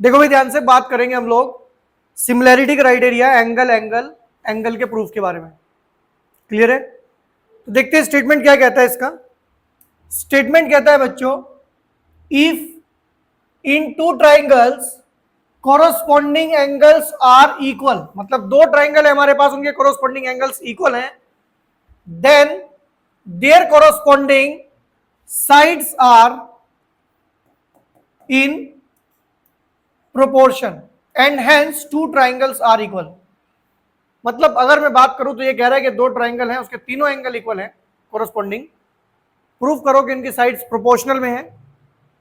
देखो भाई ध्यान से बात करेंगे हम लोग सिमिलैरिटी क्राइटेरिया, एंगल के प्रूफ के बारे में। क्लियर है? तो देखते हैं स्टेटमेंट क्या कहता है इसका। स्टेटमेंट कहता है बच्चों, if in two triangles corresponding angles are equal, मतलब दो ट्राइंगल है हमारे पास, उनके कोरोस्पॉन्डिंग एंगल्स इक्वल हैं, then their corresponding sides are in proportion and hence two triangles are equal. मतलब अगर मैं बात करूं तो ये कह रहा है कि दो ट्राइंगल हैं, उसके तीनों एंगल इक्वल हैं कोरोस्पॉन्डिंग, प्रूफ करो कि इनकी साइड्स प्रोपोर्शनल में हैं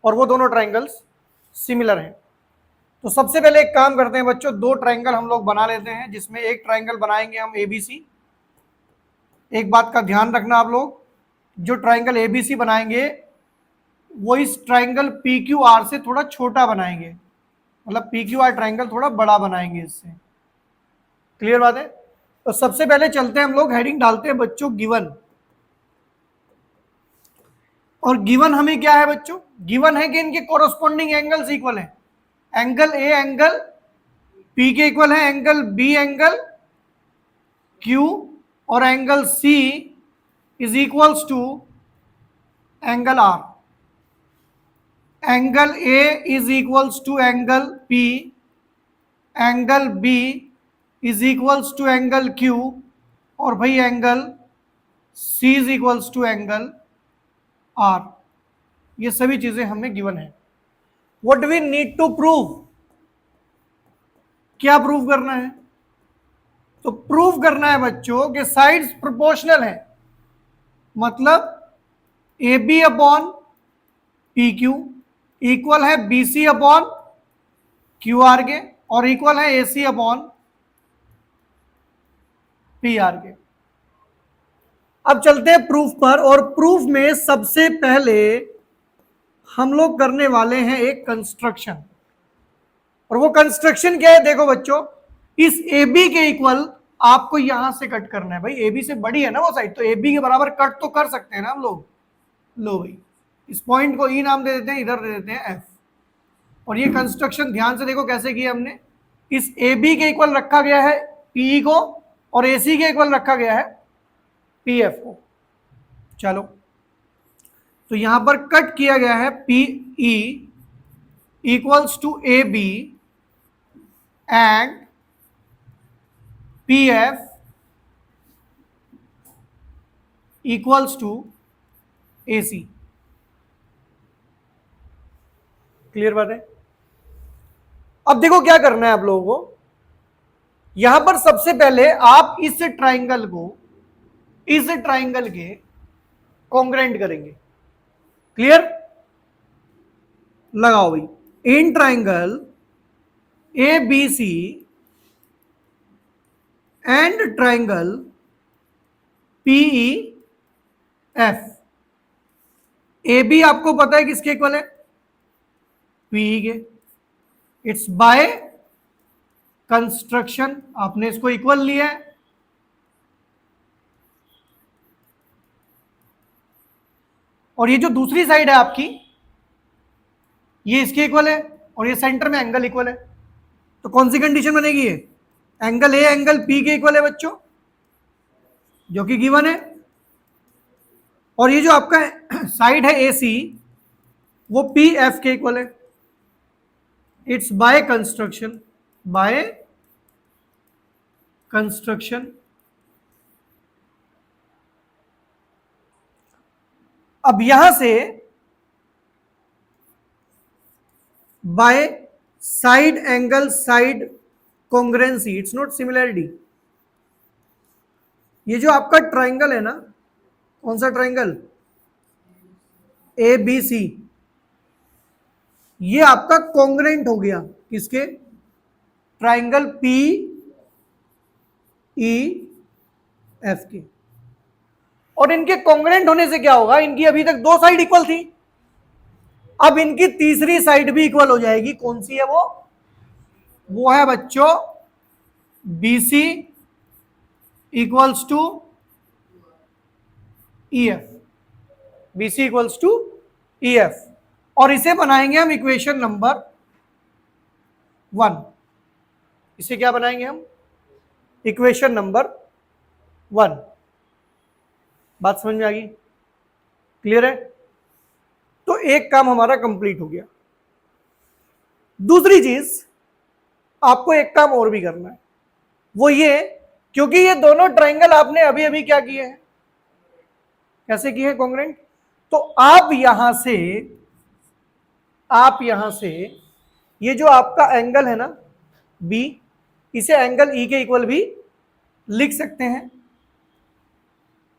और वो दोनों ट्राइंगल्स सिमिलर हैं। तो सबसे पहले एक काम करते हैं बच्चों, दो ट्राइंगल हम लोग बना लेते हैं, जिसमें एक ट्राइंगल बनाएंगे हम एबीसी। एक बात का ध्यान रखना आप लोग, जो ट्राइंगल एबीसी बनाएंगे वो इस ट्राइंगल पी क्यू आर से थोड़ा छोटा बनाएंगे, मतलब पी क्यू आर ट्राइंगल थोड़ा बड़ा बनाएंगे इससे। क्लियर बात है? तो सबसे पहले चलते हैं हम लोग, हेडिंग डालते हैं बच्चों गिवन। और गिवन हमें क्या है बच्चों? गिवन है कि इनके कोरोस्पॉन्डिंग एंगल्स इक्वल हैं। एंगल ए एंगल पी के इक्वल है, एंगल बी एंगल क्यू, और angle C is equals to angle R. Angle A is equals to angle P, angle B is equals to angle Q, और भाई angle C is equals to angle R. ये सभी चीजें हमें given है। What we need to prove, क्या prove करना है? तो प्रूव करना है बच्चों कि साइड्स प्रोपोर्शनल है, मतलब A B upon P Q equal है B C upon Q R के, और इक्वल है A C upon P R के। अब चलते हैं प्रूफ पर, और प्रूफ में सबसे पहले हम लोग करने वाले हैं एक कंस्ट्रक्शन। और वो कंस्ट्रक्शन क्या है? देखो बच्चों, इस ए बी के इक्वल आपको यहां से कट करना है। भाई ए बी से बड़ी है ना वो साइड, तो ए बी के बराबर कट तो कर सकते हैं ना हम लोग। लो भाई, इस पॉइंट को ई नाम दे देते हैं, इधर दे देते हैं एफ। और ये कंस्ट्रक्शन ध्यान से देखो कैसे किया हमने। इस ए बी के इक्वल रखा गया है पी को, और ए सी के इक्वल रखा गया है पी एफ को। चलो, तो यहां पर कट किया गया है P E equals to A B and P F equals to A C. Clear बात है? अब देखो क्या करना है आप लोगों को। यहां पर सबसे पहले आप इस ट्राइंगल को इस ट्राइंगल के कॉन्ग्रेंट करेंगे। क्लियर? लगाओ भाई, in triangle A B C and triangle P E F. A B आपको पता है किसके इक्वल है? पीई के। इट्स बाय कंस्ट्रक्शन आपने इसको इक्वल लिया है। और ये जो दूसरी साइड है आपकी, ये इसके इक्वल है, और ये सेंटर में एंगल इक्वल है। तो कौन सी कंडीशन बनेगी? ये एंगल ए एंगल पी के इक्वल है बच्चों, जो कि गिवन है। और ये जो आपका साइड है ए सी, वो पी एफ के इक्वल है। It's by construction, by construction. अब यहां से by side angle side कॉन्ग्रेंसी, it's not similarity. ये जो आपका ट्राइंगल है ना, कौन सा ट्राइंगल? ए बी सी, ये आपका कॉन्ग्रेंट हो गया किसके? ट्राइंगल पी ई एफ के। और इनके कॉन्ग्रेंट होने से क्या होगा? इनकी अभी तक दो साइड इक्वल थी, अब इनकी तीसरी साइड भी इक्वल हो जाएगी। कौन सी है वो? वो है बच्चों B C equals to E F. B C equals to E F. और इसे बनाएंगे हम इक्वेशन नंबर 1। इसे क्या बनाएंगे हम? Equation number 1। बात समझ में आ गई? क्लियर है? तो एक काम हमारा कंप्लीट हो गया। दूसरी चीज, आपको एक काम और भी करना है, वो ये, क्योंकि ये दोनों ट्राइंगल आपने अभी अभी क्या किए हैं, कैसे किए हैं, कॉन्ग्रुएंट। तो आप यहां से ये जो आपका एंगल है ना बी, इसे एंगल ई के इक्वल भी लिख सकते हैं।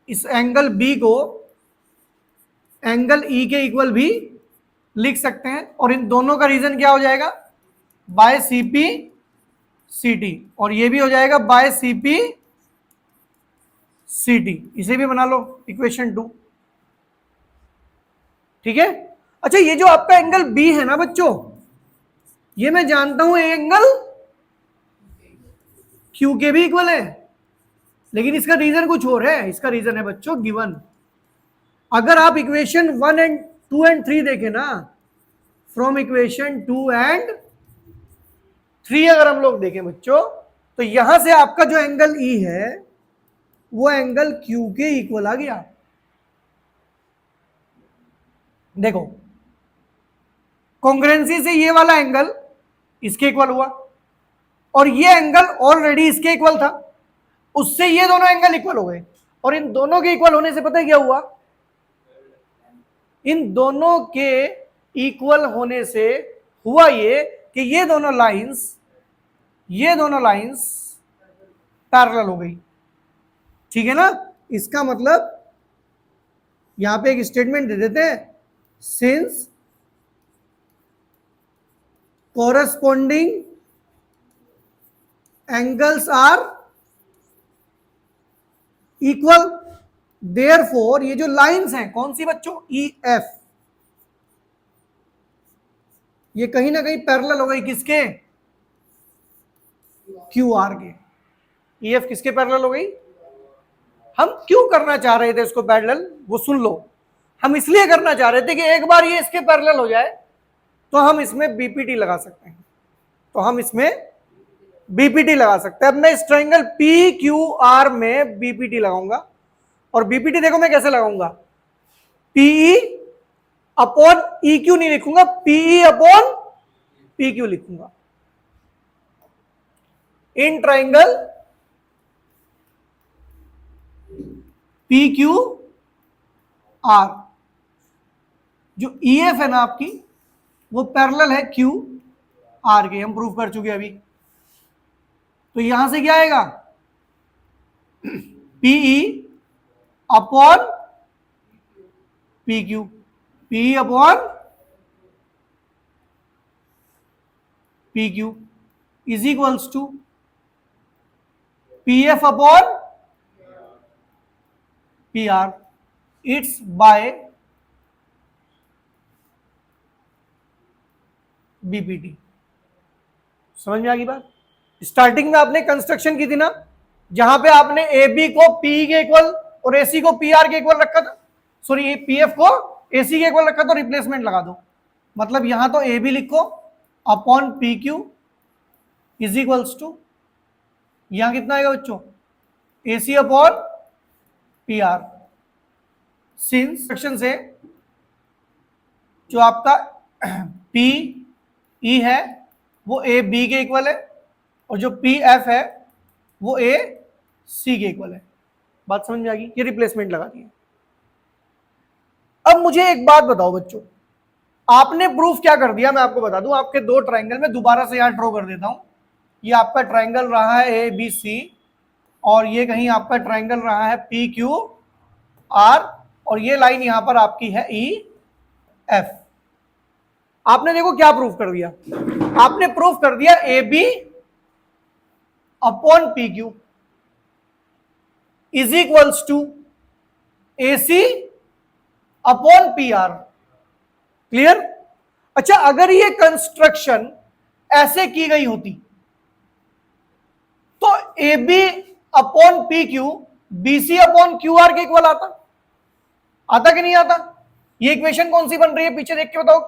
इस एंगल बी को एंगल ई के इक्वल भी लिख सकते हैं, और इन दोनों का रीजन क्या हो जाएगा, बाय सीपी सीटी, और ये भी हो जाएगा बाय सीपी सीटी। इसे भी बना लो इक्वेशन 2। ठीक है? अच्छा, ये जो आपका एंगल बी है ना बच्चों, ये मैं जानता हूं एंगल क्यू के भी इक्वल है, लेकिन इसका रीजन कुछ और है। इसका रीजन है बच्चों गिवन। अगर आप इक्वेशन 1 एंड 2 एंड 3 देखें ना, फ्रॉम इक्वेशन 2 एंड 3 अगर हम लोग देखें बच्चों, तो यहां से आपका जो एंगल ई है वो एंगल क्यू के इक्वल आ गया। देखो, कॉन्ग्रुएंसी से ये वाला एंगल इसके इक्वल हुआ, और ये एंगल ऑलरेडी इसके इक्वल था, उससे ये दोनों एंगल इक्वल हो गए, और इन दोनों के इक्वल होने से पता है क्या हुआ, इन दोनों के इक्वल होने से हुआ ये कि ये दोनों लाइंस पैरेलल हो गई। ठीक है ना? इसका मतलब यहां पे एक स्टेटमेंट दे देते हैं, since corresponding angles are equal, therefore ये जो लाइंस हैं कौन सी बच्चों, ई एफ, ये कहीं ना कहीं पैरेलल हो गई किसके, क्यू आर के। ई एफ किसके पैरेलल हो गई? हम क्यों करना चाह रहे थे इसको पैरेलल, वो सुन लो। हम इसलिए करना चाह रहे थे कि एक बार ये इसके पैरेलल हो जाए तो हम इसमें बीपीटी लगा सकते हैं, अब मैं इस ट्रायंगल पी क्यू आर में बीपीटी लगाऊंगा, और बीपीटी देखो मैं कैसे लगाऊंगा, पीई अपॉन ई क्यू नहीं लिखूंगा, पीई अपॉन पी क्यू लिखूंगा। In triangle P Q are, जो ई एफ है ना आपकी, वो पैरेलल है क्यू आर के, हम प्रूव कर चुके अभी। तो यहां से क्या आएगा, P E upon P Q, P upon P Q is equals to P F upon P R, it's by BPT. समझ में आ गई बात? स्टार्टिंग में आपने कंस्ट्रक्शन की थी ना, जहां पे आपने ए बी को पी के इक्वल और एसी को पी आर के इक्वल रखा था, सॉरी पी एफ को एसी के इक्वल रखा, तो रिप्लेसमेंट लगा दो। मतलब यहां तो ए बी लिखो upon P Q is equals to, यहां कितना आएगा बच्चों, AC upon P R. Since section से जो आपका पी ई है वो ए बी के इक्वल है, और जो पी एफ है वो ए सी के इक्वल है। बात समझ में आ गई? ये रिप्लेसमेंट लगा दी। अब मुझे एक बात बताओ बच्चों, आपने प्रूफ क्या कर दिया, मैं आपको बता दूं। आपके दो ट्रायंगल में दोबारा से यहां ड्रॉ कर देता हूं। ये आपका ट्रायंगल रहा है ए बी सी, और ये कहीं आपका ट्रायंगल रहा है पी क्यू आर, और ये लाइन यहां पर आपकी है ई एफ। आपने देखो क्या प्रूफ कर दिया, आपने प्रूफ कर दिया A B upon P Q is equals to A C upon P R. Clear? अच्छा, अगर ये कंस्ट्रक्शन ऐसे की गई होती तो A B upon P Q B C upon Q R के इक्वल आता कि नहीं आता? ये इक्वेशन कौन सी बन रही है, पीछे देख के बताओ,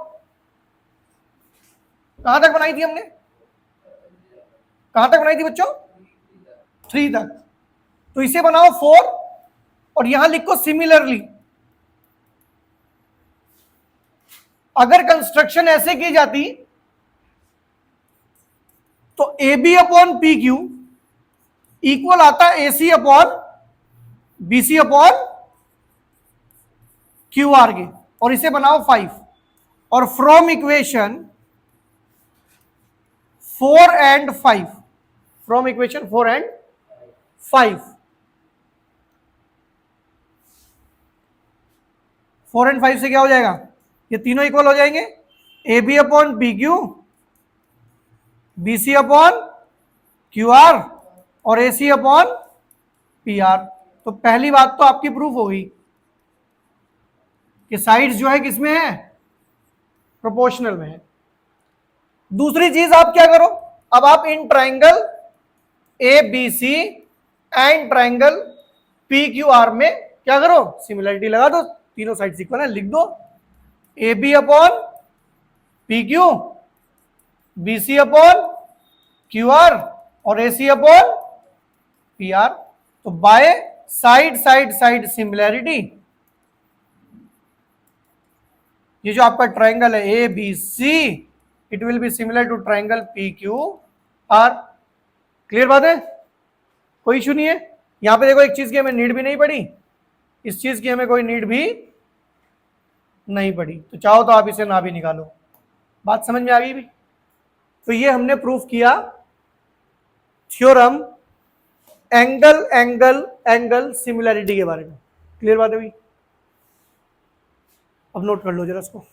कहां तक बनाई थी हमने? कहां तक बनाई थी बच्चों? 3 तक। तो इसे बनाओ 4 और यहां लिखो सिमिलरली। अगर कंस्ट्रक्शन ऐसे की जाती तो A B upon P Q equal आता A C upon B C upon Q R के, और इसे बनाओ 5, और from equation 4 and 5, from equation 4 and 5, 4 and 5 से क्या हो जाएगा? ये तीनों इक्वल हो जाएंगे, A B upon P Q, B C upon Q R और A C upon P R. तो पहली बात तो आपकी प्रूफ हो गई कि साइड्स जो है किसमें है? प्रोपोर्शनल में है। दूसरी चीज आप क्या करो, अब आप इन triangle A B C and triangle P Q R में क्या करो? सिमिलरिटी लगा दो, तीनों साइड इक्वल है, लिख दो A B upon P Q, B C upon Q R और A C upon P R. तो by side side side similarity ये जो आपका ट्राइंगल है A B C, it will be similar to triangle P Q R. Clear बात है? कोई issue नहीं है। यहां पे देखो एक चीज की हमें नीड भी नहीं पड़ी, इस चीज की हमें कोई नीड भी नहीं पड़ी, तो चाहो तो आप इसे ना भी निकालो। बात समझ में आ गई भी? तो ये हमने प्रूफ किया theorem angle angle angle similarity के बारे में। क्लियर बात है भाई? अब नोट कर लो जरा इसको।